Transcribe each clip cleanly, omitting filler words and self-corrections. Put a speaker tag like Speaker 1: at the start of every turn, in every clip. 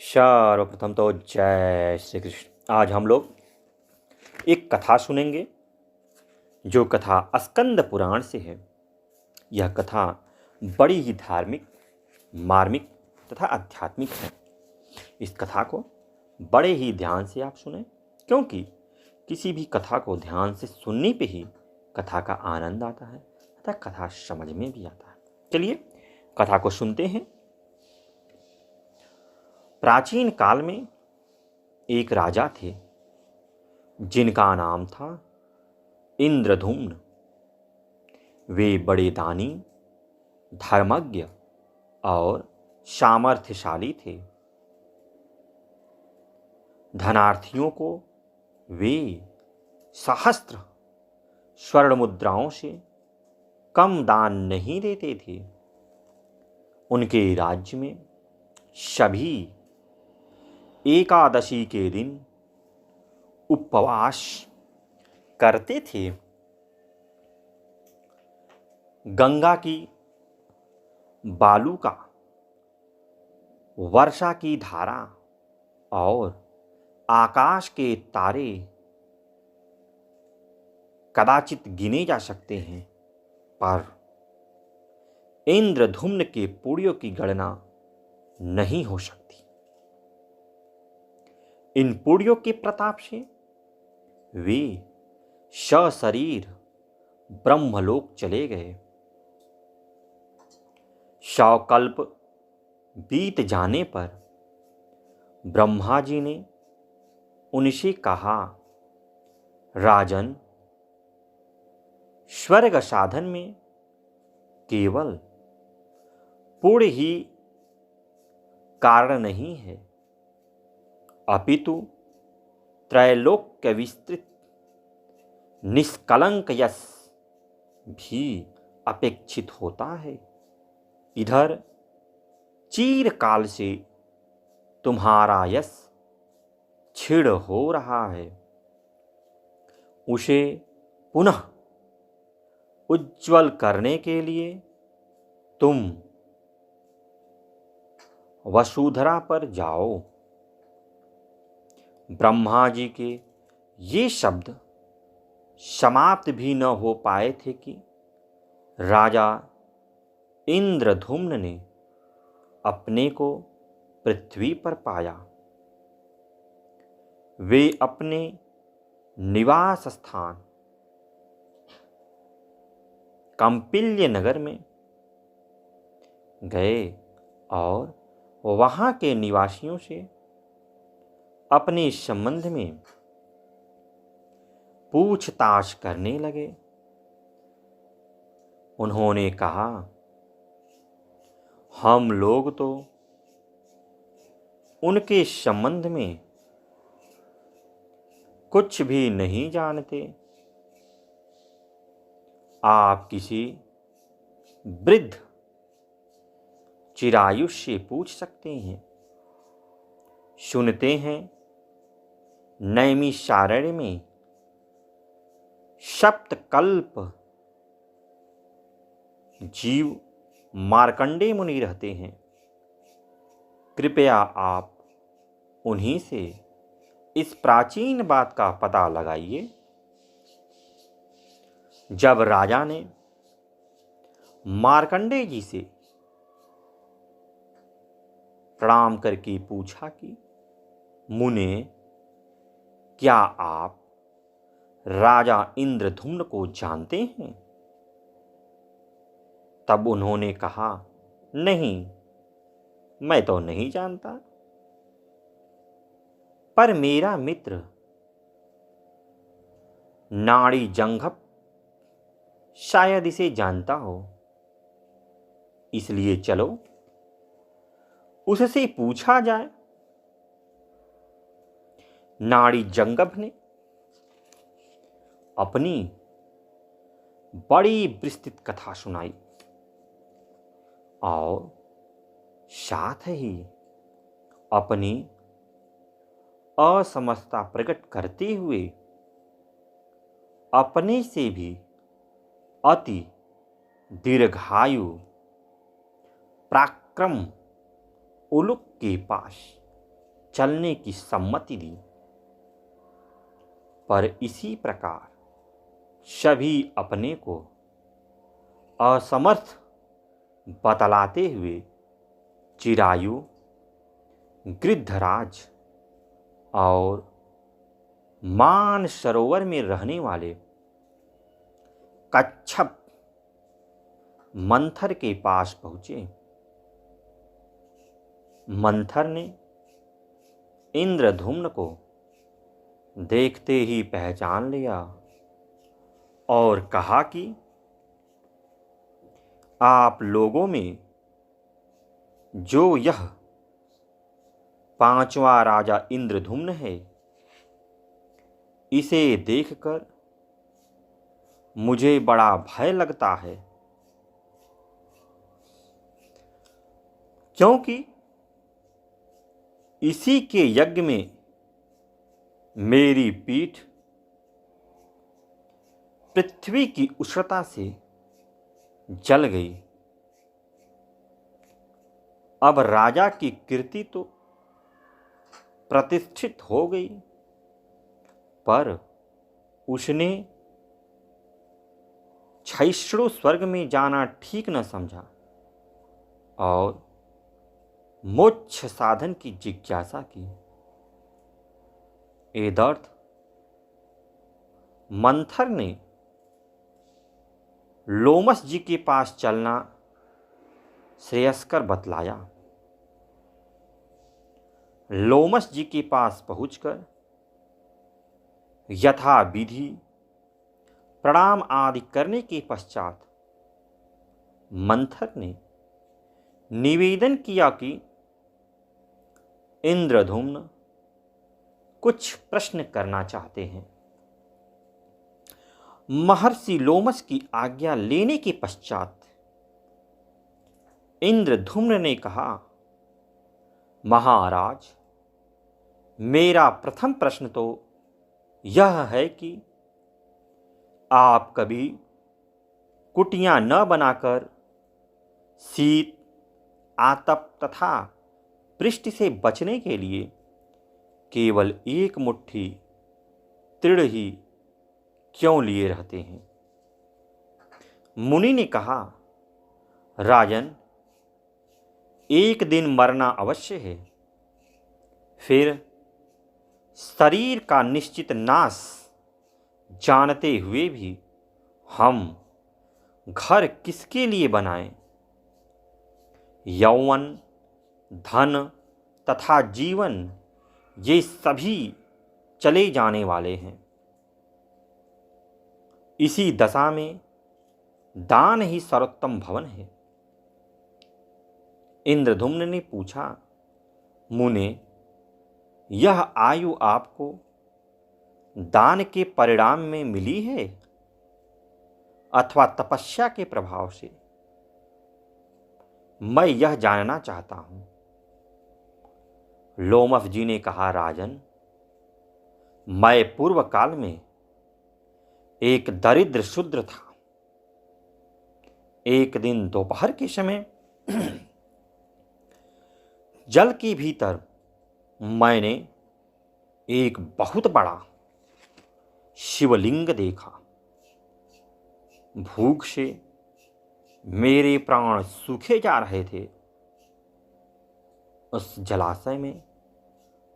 Speaker 1: सर्वप्रथम तो जय श्री कृष्ण। आज हम लोग एक कथा सुनेंगे जो कथा स्कंद पुराण से है। यह कथा बड़ी ही धार्मिक, मार्मिक तथा आध्यात्मिक है। इस कथा को बड़े ही ध्यान से आप सुने, क्योंकि किसी भी कथा को ध्यान से सुनने पे ही कथा का आनंद आता है तथा कथा समझ में भी आता है। चलिए कथा को सुनते हैं। प्राचीन काल में एक राजा थे जिनका नाम था इंद्रधुम्न। वे बड़े दानी, धर्मज्ञ और सामर्थ्यशाली थे। धनार्थियों को वे सहस्त्र स्वर्ण मुद्राओं से कम दान नहीं देते थे। उनके राज्य में सभी एकादशी के दिन उपवास करते थे। गंगा की बालू का, वर्षा की धारा और आकाश के तारे कदाचित गिने जा सकते हैं, पर इंद्रधुम्न के पुण्यों की गणना नहीं हो सकती। इन पुण्यों के प्रताप से वे सशरीर ब्रह्मलोक चले गए। 100 कल्प बीत जाने पर ब्रह्मा जी ने उनसे कहा, राजन, स्वर्ग साधन में केवल पुण्य ही कारण नहीं है, अपितु त्रैलोक्य विस्तृत निष्कलंक यश भी अपेक्षित होता है। इधर चिरकाल से तुम्हारा यश क्षीण हो रहा है, उसे पुनः उज्ज्वल करने के लिए तुम वसुधरा पर जाओ। ब्रह्मा जी के ये शब्द समाप्त भी न हो पाए थे कि राजा इंद्रधुम्न ने अपने को पृथ्वी पर पाया। वे अपने निवास स्थान कौंपिल्य नगर में गए और वहां के निवासियों से अपने संबंध में पूछताछ करने लगे। उन्होंने कहा, हम लोग तो उनके संबंध में कुछ भी नहीं जानते। आप किसी वृद्ध चिरायुष से पूछ सकते हैं। सुनते हैं नैमिषारण्य में सप्तकल्प जीव मार्कंडेय मुनि रहते हैं। कृपया आप उन्हीं से इस प्राचीन बात का पता लगाइए। जब राजा ने मार्कंडेय जी से प्रणाम करके पूछा कि मुने, क्या आप राजा इंद्रधुम्न को जानते हैं? तब उन्होंने कहा, नहीं, मैं तो नहीं जानता, पर मेरा मित्र नाड़ी जंघप शायद इसे जानता हो, इसलिए चलो उससे पूछा जाए। नाड़ी जंगभ ने अपनी बड़ी विस्तृत कथा सुनाई और साथ ही अपनी असमझता प्रकट करते हुए अपने से भी अति दीर्घायु पराक्रम उलूक के पास चलने की सम्मति दी। पर इसी प्रकार सभी अपने को असमर्थ बतलाते हुए चिरायु, गृद्धराज और मान सरोवर में रहने वाले कच्छप मंथर के पास पहुंचे। मंथर ने इंद्रधुम्न को देखते ही पहचान लिया और कहा कि आप लोगों में जो यह पांचवा राजा इंद्रधुम्न है, इसे देखकर मुझे बड़ा भय लगता है, क्योंकि इसी के यज्ञ में मेरी पीठ पृथ्वी की उष्णता से जल गई। अब राजा की कीर्ति तो प्रतिष्ठित हो गई, पर उसने क्षैष्णु स्वर्ग में जाना ठीक न समझा और मोक्ष साधन की जिज्ञासा की। एदर्थ मंथर ने लोमस जी के पास चलना श्रेयस्कर बतलाया। लोमस जी के पास पहुंचकर यथा विधि प्रणाम आदि करने के पश्चात मंथर ने निवेदन किया कि इंद्रधुम्न कुछ प्रश्न करना चाहते हैं। महर्षि लोमस की आज्ञा लेने के पश्चात इंद्रधुम्न ने कहा, महाराज, मेरा प्रथम प्रश्न तो यह है कि आप कभी कुटियां न बनाकर शीत, आतप तथा पृष्ठ से बचने के लिए केवल एक मुट्ठी तृण ही क्यों लिए रहते हैं? मुनि ने कहा, राजन, एक दिन मरना अवश्य है, फिर शरीर का निश्चित नाश जानते हुए भी हम घर किसके लिए बनाएं? यौवन, धन तथा जीवन ये सभी चले जाने वाले हैं। इसी दशा में दान ही सर्वोत्तम भवन है। इंद्रधुम्न ने पूछा, मुने, यह आयु आपको दान के परिणाम में मिली है अथवा तपस्या के प्रभाव से? मैं यह जानना चाहता हूं। लोमस जी ने कहा, राजन, मैं पूर्व काल में एक दरिद्र शूद्र था। एक दिन दोपहर के समय जल के भीतर मैंने एक बहुत बड़ा शिवलिंग देखा। भूख से मेरे प्राण सूखे जा रहे थे। उस जलाशय में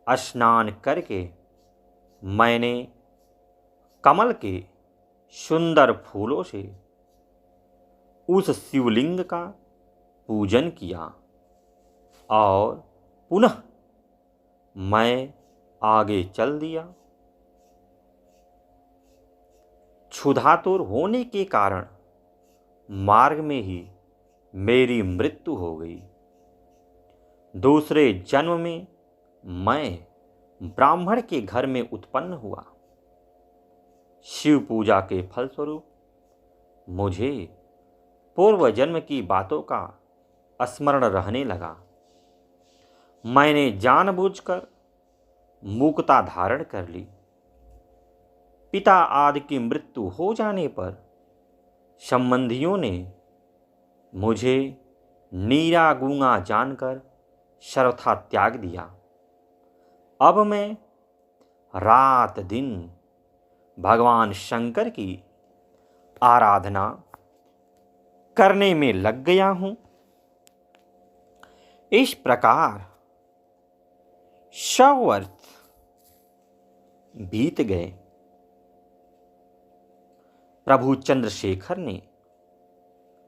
Speaker 1: स्नान करके मैंने कमल के सुंदर फूलों से उस शिवलिंग का पूजन किया और पुनः मैं आगे चल दिया। क्षुधातुर होने के कारण मार्ग में ही मेरी मृत्यु हो गई। दूसरे जन्म में मैं ब्राह्मण के घर में उत्पन्न हुआ। शिव पूजा के फलस्वरूप मुझे पूर्व जन्म की बातों का स्मरण रहने लगा। मैंने जानबूझकर मूकता धारण कर ली। पिता आदि की मृत्यु हो जाने पर संबंधियों ने मुझे नीरा गूंगा जानकर सर्वथा त्याग दिया अब मैं रात दिन भगवान शंकर की आराधना करने में लग गया हूं। इस प्रकार 100 वर्ष बीत गए। प्रभु चंद्रशेखर ने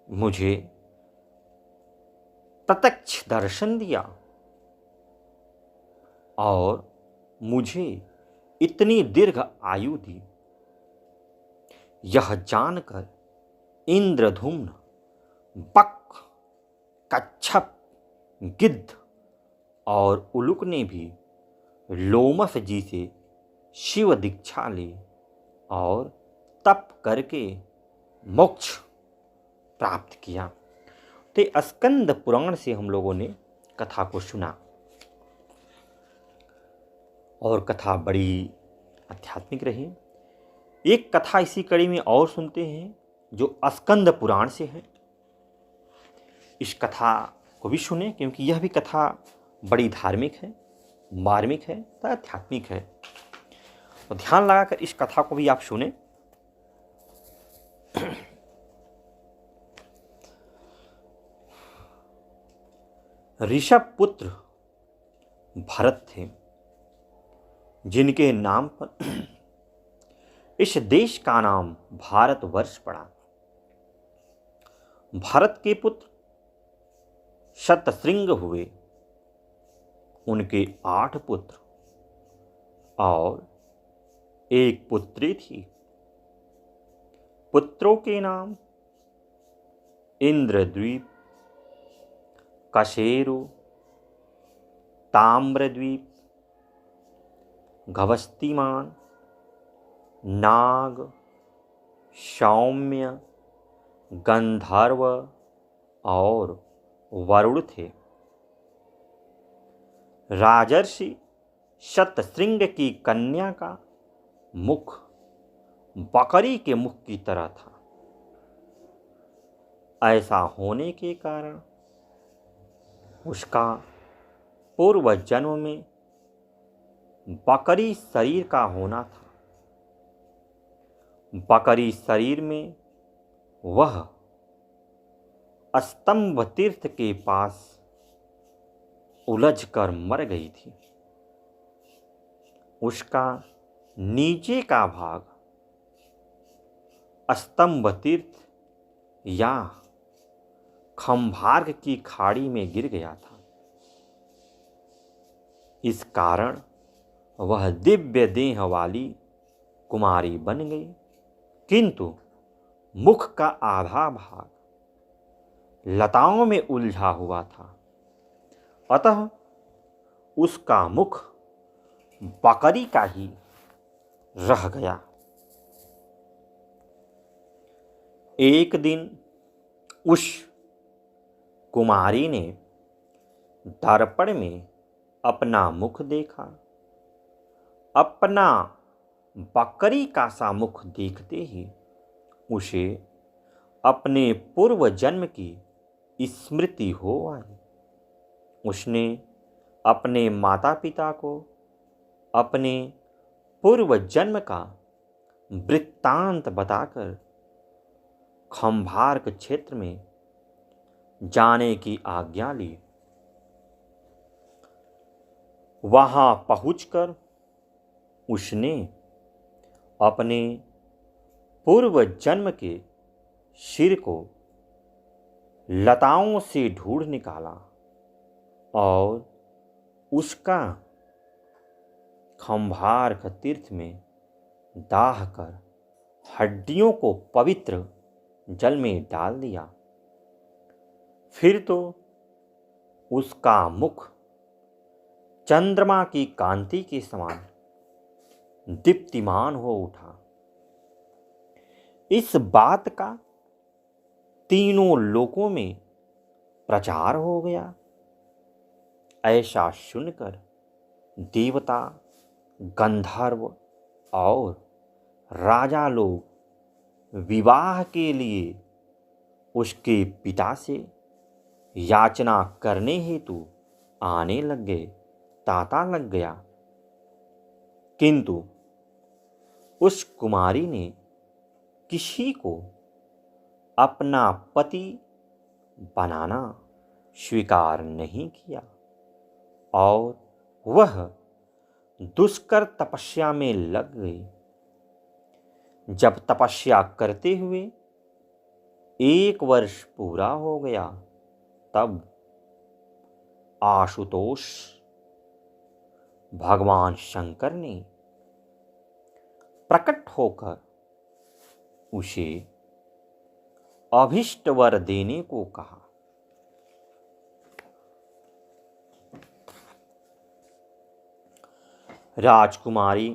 Speaker 1: मुझे प्रत्यक्ष दर्शन दिया और मुझे इतनी दीर्घ आयु दी। यह जानकर इंद्रधुम्न, बक, कच्छप, गिद्ध और उलुक ने भी लोमस जी से शिव दीक्षा ली और तप करके मोक्ष प्राप्त किया। तो स्कंद पुराण से हम लोगों ने कथा को सुना और कथा बड़ी आध्यात्मिक रही। एक कथा इसी कड़ी में और सुनते हैं जो स्कंद पुराण से है। इस कथा को भी सुने क्योंकि यह भी कथा बड़ी धार्मिक है, मार्मिक है, आध्यात्मिक है। तो ध्यान लगाकर इस कथा को भी आप सुने। ऋषभ पुत्र भरत थे, जिनके नाम पर इस देश का नाम भारतवर्ष पड़ा। भरत के पुत्र शतशृंग हुए। उनके 8 पुत्र और 1 पुत्री थी। पुत्रों के नाम इंद्रद्वीप, कशेरु, ताम्रद्वीप, गवस्तिमान, नाग, सौम्य, गंधर्व और वरुण थे। राजर्षि शतशृंग की कन्या का मुख बकरी के मुख की तरह था। ऐसा होने के कारण उसका पूर्व जन्म में बकरी शरीर का होना था। बकरी शरीर में वह स्तंभ तीर्थ के पास उलझकर मर गई थी। उसका नीचे का भाग स्तंभ तीर्थ या खंभार्क की खाड़ी में गिर गया था। इस कारण वह दिव्य देह वाली कुमारी बन गई, किंतु मुख का आधा भाग लताओं में उलझा हुआ था। अतः उसका मुख बकरी का ही रह गया। एक दिन उस कुमारी ने दर्पण में अपना मुख देखा। अपना बकरी का सा मुख देखते ही उसे अपने पूर्व जन्म की स्मृति हो आई। उसने अपने माता पिता को अपने पूर्व जन्म का वृत्तांत बताकर खंभार्क क्षेत्र में जाने की आज्ञा ली। वहां पहुंचकर उसने अपने पूर्व जन्म के सिर को लताओं से ढूंढ निकाला और उसका खंभार्क तीर्थ में दाह कर हड्डियों को पवित्र जल में डाल दिया। फिर तो उसका मुख चंद्रमा की कांति के समान दीप्तिमान हो उठा। इस बात का तीनों लोकों में प्रचार हो गया। ऐसा सुनकर देवता, गंधर्व और राजा लोग विवाह के लिए उसके पिता से याचना करने हेतु आने लग गए। तांता लग गया किंतु उस कुमारी ने किसी को अपना पति बनाना स्वीकार नहीं किया और वह दुष्कर तपस्या में लग गई। जब तपस्या करते हुए 1 वर्ष पूरा हो गया, तब आशुतोष भगवान शंकर ने प्रकट होकर उसे अभिष्ट वर देने को कहा। राजकुमारी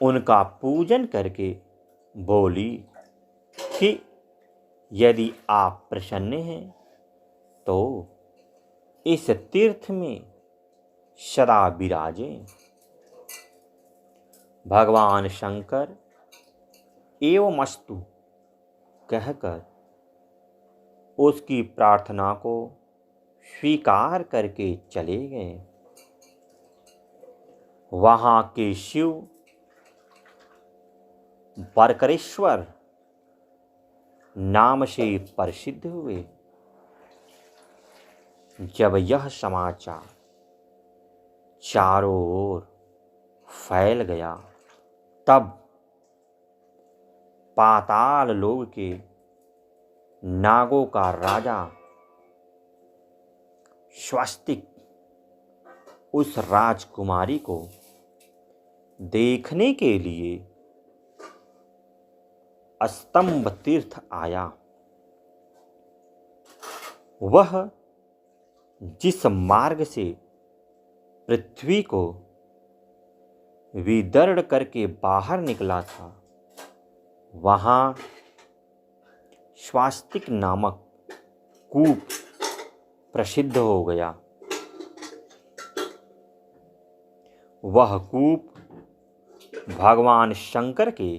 Speaker 1: उनका पूजन करके बोली कि यदि आप प्रसन्न हैं तो इस तीर्थ में सदा विराजें। भगवान शंकर एवमस्तु कहकर उसकी प्रार्थना को स्वीकार करके चले गए। वहाँ के शिव बरकरेश्वर नाम से प्रसिद्ध हुए। जब यह समाचार चारों ओर फैल गया, तब पाताल लोक के नागों का राजा स्वस्तिक उस राजकुमारी को देखने के लिए स्तंभ तीर्थ आया। वह जिस मार्ग से पृथ्वी को विदर्द करके बाहर निकला था, वहाँ स्वास्तिक नामक कूप प्रसिद्ध हो गया। वह कूप भगवान शंकर के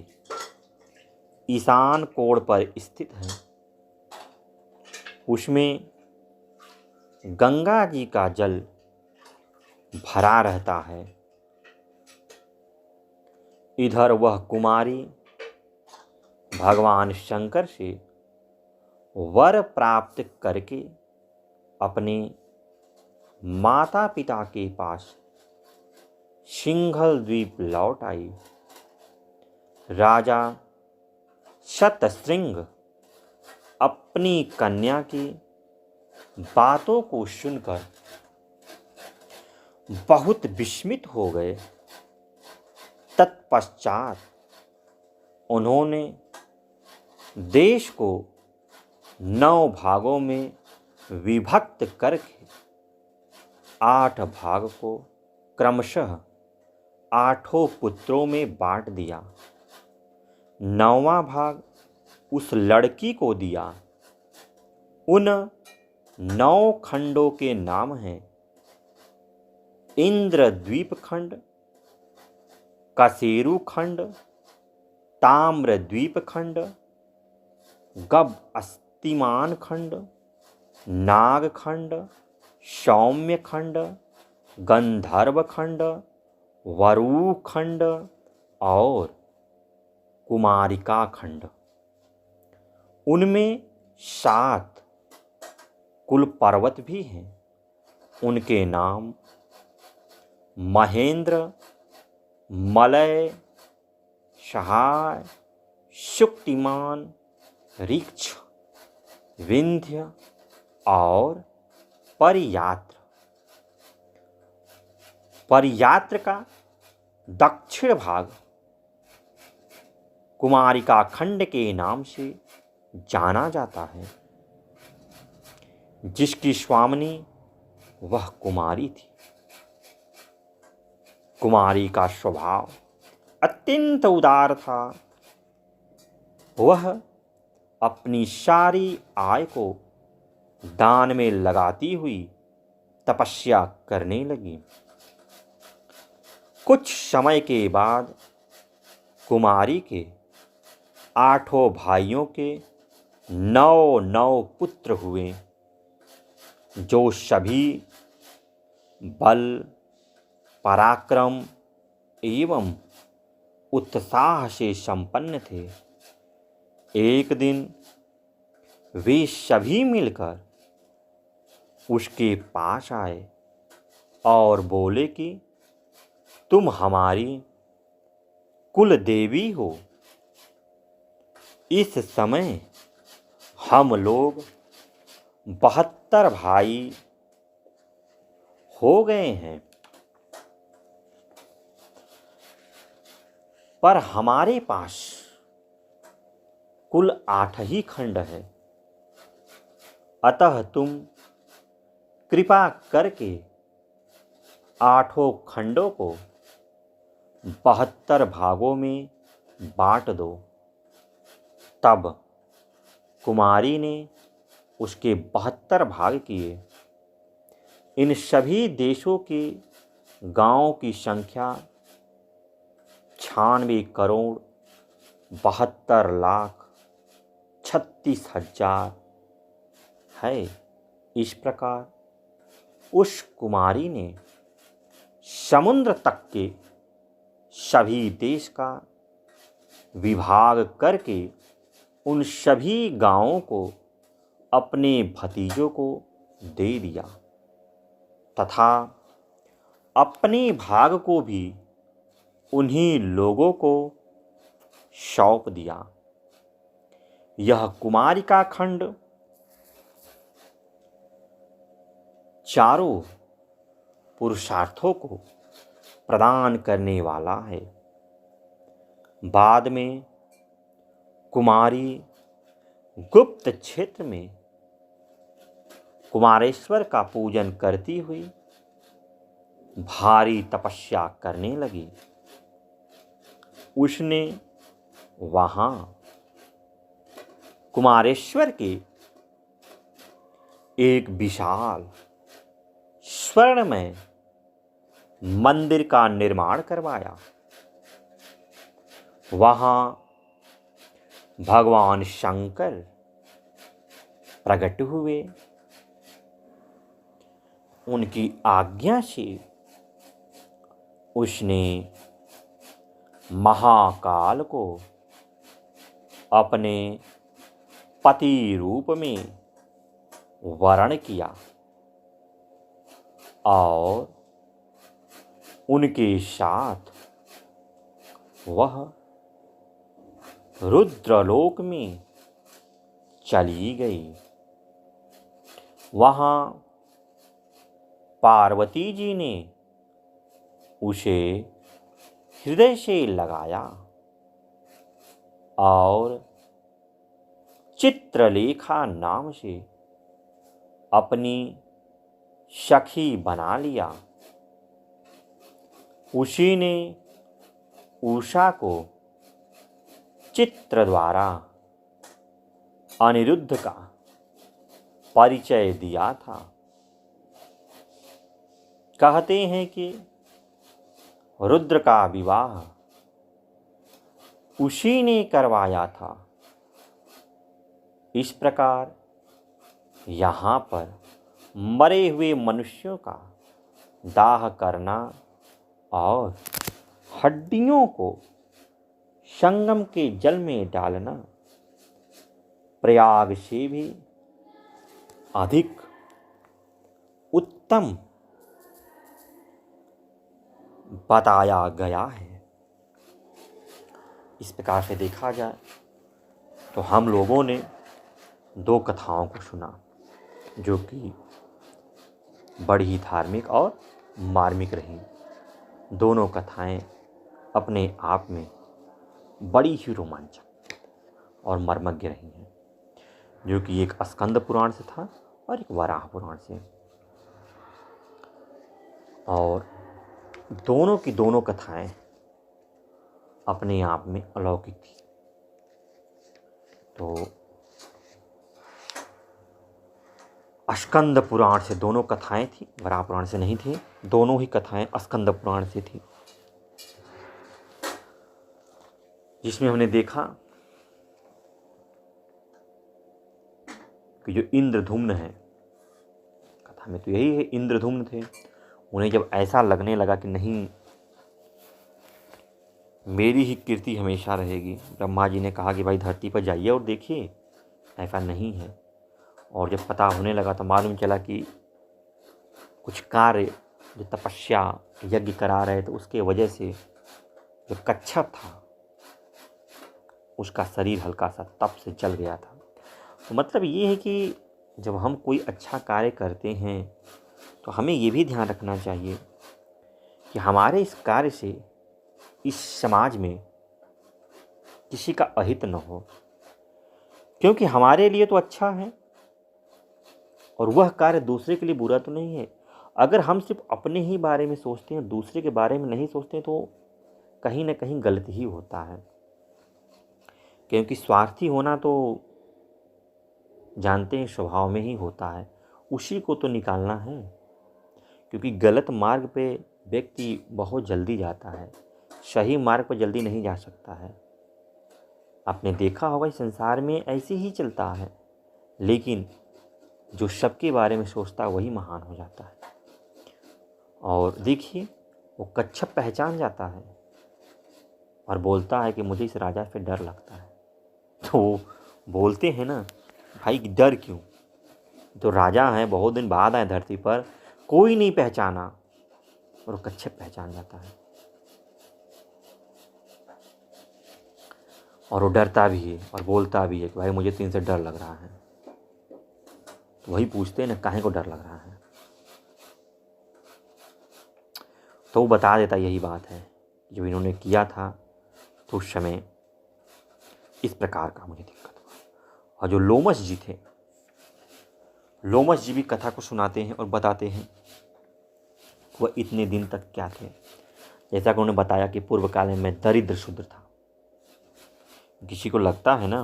Speaker 1: ईशान कोण पर स्थित है। उसमें गंगा जी का जल भरा रहता है। इधर वह कुमारी भगवान शंकर से वर प्राप्त करके अपने माता पिता के पास सिंघल द्वीप लौट आई। राजा शतश्रृंग अपनी कन्या की बातों को सुनकर बहुत विस्मित हो गए। तत्पश्चात उन्होंने देश को 9 भागों में विभक्त करके 8 भाग को क्रमशः 8 पुत्रों में बांट दिया। 9वां भाग उस लड़की को दिया। उन 9 खंडों के नाम हैं इंद्रद्वीप खंड, कसेरू खंड, ताम्रद्वीप खंड, गब अस्तिमान खंड, नाग खंड, सौम्य खंड, गंधर्व खंड, वरु खंड और कुमारिका खंड। उनमें 7 कुल पर्वत भी हैं। उनके नाम महेंद्र, मलय, सहाय, शुक्तिमान, ऋक्ष, विंध्य और परियात्र। परियात्र का दक्षिण भाग कुमारिका खंड के नाम से जाना जाता है। जिसकी स्वामिनी वह कुमारी थी। कुमारी का स्वभाव अत्यंत उदार था। वह अपनी सारी आय को दान में लगाती हुई तपस्या करने लगी। कुछ समय के बाद कुमारी के 8 भाइयों के 9 पुत्र हुए, जो सभी बल, पराक्रम एवं उत्साह से संपन्न थे। एक दिन वे सभी मिलकर उसके पास आए और बोले कि तुम हमारी कुल देवी हो। इस समय हम लोग 72 भाई हो गए हैं, पर हमारे पास कुल 8 ही खंड है। अतः तुम कृपा करके 8 खंडों को 72 भागों में बांट दो। तब कुमारी ने उसके 72 भाग किए। इन सभी देशों के गांवों की संख्या 96 करोड़ 72 लाख 36,000 है। इस प्रकार उस कुमारी ने समुद्र तक के सभी देश का विभाग करके उन सभी गांवों को अपने भतीजों को दे दिया तथा अपने भाग को भी उन्हीं लोगों को सौंप दिया। यह कुमारी का खंड चारों पुरुषार्थों को प्रदान करने वाला है। बाद में कुमारी गुप्त क्षेत्र में कुमारेश्वर का पूजन करती हुई भारी तपस्या करने लगी। उसने वहाँ कुमारेश्वर के एक विशाल स्वर्णमय मंदिर का निर्माण करवाया। वहाँ भगवान शंकर प्रकट हुए। उनकी आज्ञा से उसने महाकाल को अपने पति रूप में वर्ण किया और उनके साथ वह रुद्रलोक में चली गई। वहाँ पार्वती जी ने उसे हृदय से लगाया और चित्रलेखा नाम से अपनी सखी बना लिया। उसी ने उषा को चित्र द्वारा अनिरुद्ध का परिचय दिया था। कहते हैं कि रुद्र का विवाह उसी ने करवाया था। इस प्रकार यहाँ पर मरे हुए मनुष्यों का दाह करना और हड्डियों को संगम के जल में डालना प्रयाग से भी अधिक उत्तम बताया गया है। इस प्रकार से देखा जाए तो हम लोगों ने 2 कथाओं को सुना जो कि बड़ी ही धार्मिक और मार्मिक रही। दोनों कथाएं अपने आप में बड़ी ही रोमांचक और मर्मज्ञ रही हैं, जो कि एक स्कंद पुराण से था और एक वराह पुराण से। और दोनों की दोनों कथाएं अपने आप में अलौकिक थी। तो स्कंद पुराण से दोनों कथाएं थी, वराह पुराण से नहीं थी। दोनों ही कथाएं स्कंद पुराण से थी, जिसमें हमने देखा कि जो इंद्रधुम्न है, कथा में तो यही है, इंद्रधुम्न थे। उन्हें जब ऐसा लगने लगा कि नहीं, मेरी ही कीर्ति हमेशा रहेगी। ब्रह्मा जी ने कहा कि भाई धरती पर जाइए और देखिए, ऐसा नहीं है। और जब पता होने लगा तो मालूम चला कि कुछ कार्य, जो तपस्या यज्ञ करा रहे थे, उसके वजह से जो कच्छप था उसका शरीर हल्का सा तप से जल गया था। तो मतलब ये है कि जब हम कोई अच्छा कार्य करते हैं तो हमें ये भी ध्यान रखना चाहिए कि हमारे इस कार्य से इस समाज में किसी का अहित न हो, क्योंकि हमारे लिए तो अच्छा है और वह कार्य दूसरे के लिए बुरा तो नहीं है। अगर हम सिर्फ अपने ही बारे में सोचते हैं, दूसरे के बारे में नहीं सोचते, तो कहीं ना कहीं गलत ही होता है। क्योंकि स्वार्थी होना तो जानते हैं स्वभाव में ही होता है, उसी को तो निकालना है। क्योंकि गलत मार्ग पे व्यक्ति बहुत जल्दी जाता है, सही मार्ग पर जल्दी नहीं जा सकता है। आपने देखा होगा इस संसार में ऐसे ही चलता है, लेकिन जो सबके बारे में सोचता है वही महान हो जाता है। और देखिए, वो कच्छप पहचान जाता है और बोलता है कि मुझे इस राजा से डर लगता है। तो वो बोलते हैं ना, भाई डर क्यों, तो राजा हैं, बहुत दिन बाद आए धरती पर, कोई नहीं पहचाना, और वो कच्छप पहचान जाता है। और वो डरता भी है और बोलता भी है कि भाई मुझे तो इनसे डर लग रहा है। तो वही पूछते हैं ना, काहे को डर लग रहा है, तो वो बता देता यही बात है, जब इन्होंने किया था तो उस समय इस प्रकार का मुझे दिक्कत हुआ। और जो लोमस जी थे, लोमस जी भी कथा को सुनाते हैं और बताते हैं वह इतने दिन तक क्या थे। जैसा कि उन्होंने बताया कि पूर्व काल में मैं दरिद्र शूद्र था। किसी को लगता है ना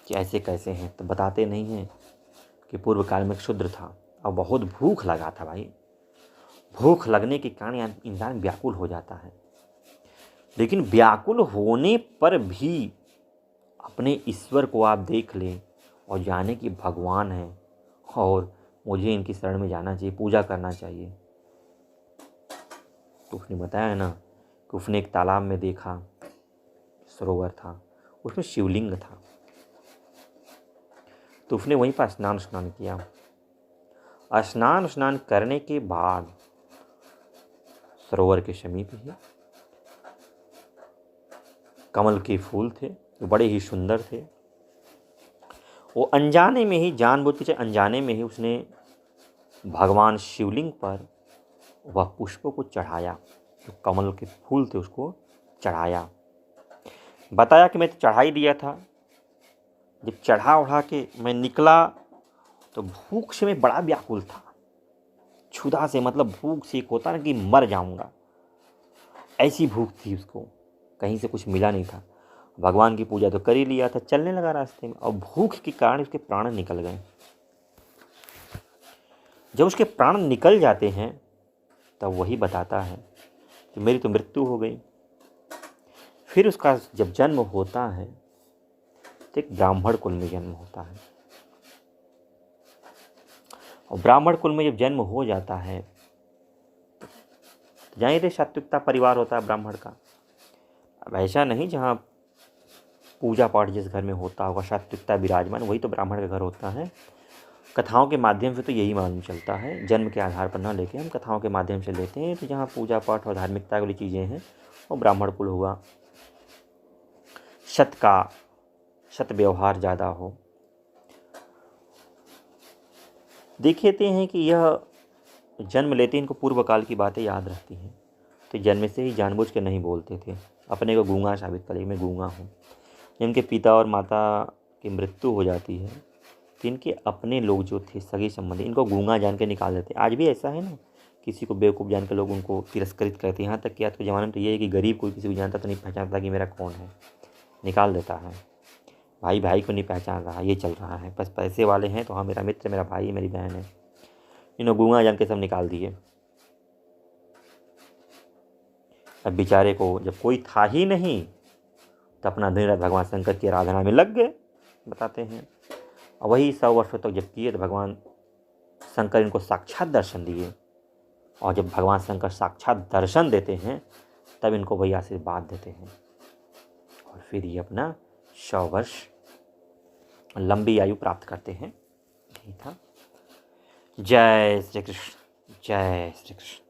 Speaker 1: कि ऐसे कैसे हैं, तो बताते नहीं हैं कि पूर्व काल में एक शूद्र था और बहुत भूख लगा था। भाई भूख लगने के कारण इंसान व्याकुल हो जाता है, लेकिन व्याकुल होने पर भी अपने ईश्वर को आप देख लें और जाने कि भगवान है और मुझे इनकी शरण में जाना चाहिए, पूजा करना चाहिए। तो उसने बताया ना कि उसने एक तालाब में देखा, सरोवर था, उसमें शिवलिंग था, तो उसने वहीं पर स्नान किया। स्नान करने के बाद सरोवर के समीप ही कमल के फूल थे, जो बड़े ही सुंदर थे। वो अनजाने में ही, जानबूझ के अनजाने में ही उसने भगवान शिवलिंग पर वह पुष्पों को चढ़ाया, जो कमल के फूल थे उसको चढ़ाया। बताया कि मैं तो चढ़ा ही दिया था। जब चढ़ा उढ़ा के मैं निकला तो भूख से मैं बड़ा व्याकुल था, क्षुधा से, मतलब भूख से एक होता ना कि मर जाऊंगा, ऐसी भूख थी उसको, कहीं से कुछ मिला नहीं था। भगवान की पूजा तो कर ही लिया था, चलने लगा रास्ते में, और भूख के कारण उसके प्राण निकल गए। जब उसके प्राण निकल जाते हैं तब वही बताता है कि मेरी तो मृत्यु हो गई। फिर उसका जब जन्म होता है तो एक ब्राह्मण कुल में जन्म होता है, और ब्राह्मण कुल में जब जन्म हो जाता है तो जाहिर है सात्विकता परिवार होता है ब्राह्मण का। अब ऐसा नहीं जहाँ पूजा पाठ जिस घर में होता होगा, सात्विकता विराजमान, वही तो ब्राह्मण का घर होता है। कथाओं के माध्यम से तो यही मालूम चलता है, जन्म के आधार पर ना लेके हम कथाओं के माध्यम से लेते हैं। तो जहाँ पूजा पाठ और धार्मिकता वाली चीज़ें हैं वो ब्राह्मण कुल हुआ, सत व्यवहार ज़्यादा हो। देखते हैं कि यह जन्म लेते इनको पूर्व काल की बातें याद रहती हैं, तो जन्म से ही जानबूझ के नहीं बोलते थे, अपने को गूंगा साबित करे, मैं गूंगा हूँ। इनके पिता और माता की मृत्यु हो जाती है तो इनके अपने लोग जो थे, सगे संबंधी, इनको गूंगा जान के निकाल देते। आज भी ऐसा है ना, किसी को बेवकूफ़ जान के लोग उनको तिरस्कृत करते हैं। यहाँ तक कि आज के ज़माने में तो ये है कि गरीब कोई किसी को जानता तो नहीं पहचानता कि मेरा कौन है, निकाल देता है। भाई भाई को नहीं पहचान रहा, ये चल रहा है। बस पैसे वाले हैं तो हाँ मेरा मित्र, मेरा भाई, मेरी बहन है, इन्होंने गूंगा जान के सब निकाल दिए। अब बेचारे को जब कोई था ही नहीं तो अपना दिन रात भगवान शंकर की आराधना में लग गए, बताते हैं। और वही 100 वर्षों तक जब किए तो भगवान शंकर इनको साक्षात दर्शन दिए। और जब भगवान शंकर साक्षात दर्शन देते हैं तब इनको वही आशीर्वाद देते हैं और फिर ये अपना 100 वर्ष लंबी आयु प्राप्त करते हैं। यही था। जय श्री कृष्ण, जय श्री कृष्ण।